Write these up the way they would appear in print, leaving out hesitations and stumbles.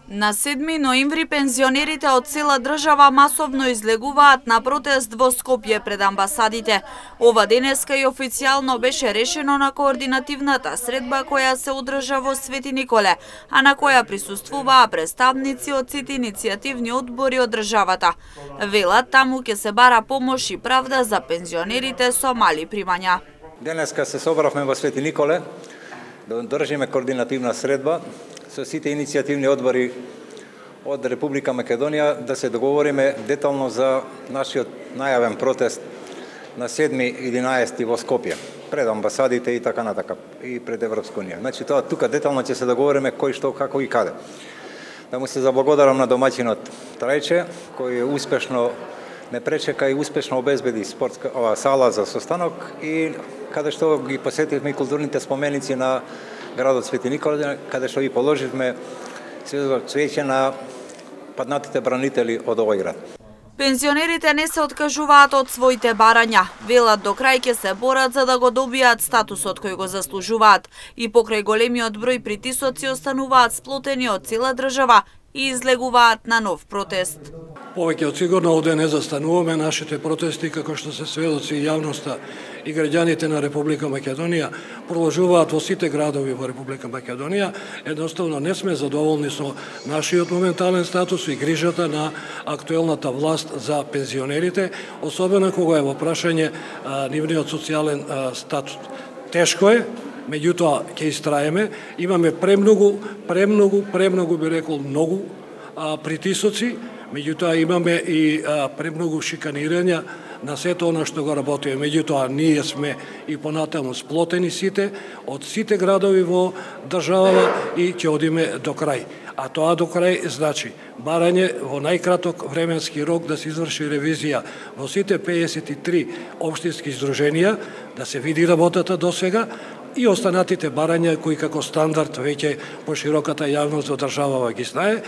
На 7 ноември пензионерите од цела држава масовно излегуваат на протест во Скопје пред амбасадите. Ова денеска и официјално беше решено на координативната средба која се одржа во Свети Николе, а на која присуствуваа представници од сите иницијативни одбори од државата. Велат таму ќе се бара помош и правда за пензионерите со мали примања. Денеска се собравме во Свети Николе да одржиме координативна средба со сите иницијативни одбори од Република Македонија да се договориме детално за нашиот најавен протест на 7-11 во Скопје, пред амбасадите и така натака, и пред Европска унија. Значи тоа тука детално ќе се договориме кој што, како и каде. Да му се заблагодарам на домаќинот Трајче, кој успешно ме пречека и успешно обезбеди спортска сала за состанок и каде што ги посетивме и културните споменици на градот Свети Николе, каде што и положивме цвеќе на паднатите бранители од овој град. Пензионерите не се откажуваат од своите барања. Велат до крај ќе се борат за да го добијат статусот кој го заслужуваат и покрај големиот број притисоци остануваат сплотени од цела држава и излегуваат на нов протест. Повеќе од сигурно овде не застануваме, нашите протести, како што се сведоци и јавноста и граѓаните на Република Македонија, продолжуваат во сите градови во Република Македонија. Едноставно не сме задоволни со нашиот моментален статус и грижата на актуелната власт за пензионерите, особено кога е во прашање нивниот социјален статус. Тешко е, меѓутоа ќе истраеме, имаме премногу би рекол многу притисоци, меѓутоа имаме и премногу шиканирања на сето она што го работиме. Меѓутоа ние сме и понатаму сплотени сите од сите градови во државава и ќе одиме до крај. А тоа до крај значи барање во најкраток временски рок да се изврши ревизија во сите 53 општински здруженија, да се види работата до сега и останатите барања кои како стандард веќе по широката јавност во државава ги знае.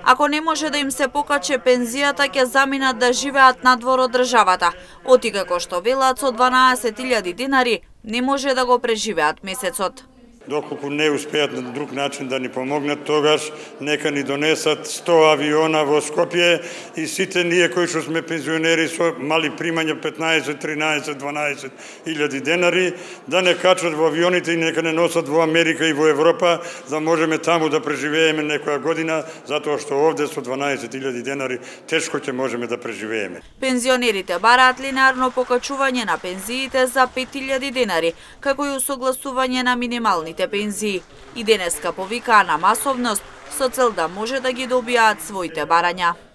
Ако не може да им се покаче пензијата, ќе заминат да живеат надвор од државата. Оти како што велат со 12.000 денари не може да го преживеат месецот. Доколку не успеат на друг начин да ни помогнат, тогаш нека ни донесат 100 авиона во Скопје и сите ние кои што сме пензионери со мали примања 15, 13, 12 илјади денари, да не качат во авионите и нека не носат во Америка и во Европа, да можеме таму да преживееме некоја година, затоа што овде со 12.000 денари тешко ќе можеме да преживееме. Пензионерите бараат линеарно покачување на пензиите за 5.000 денари, како и усогласување на минималните пензии. И денеска повикаа на масовност со цел да може да ги добијаат своите барања.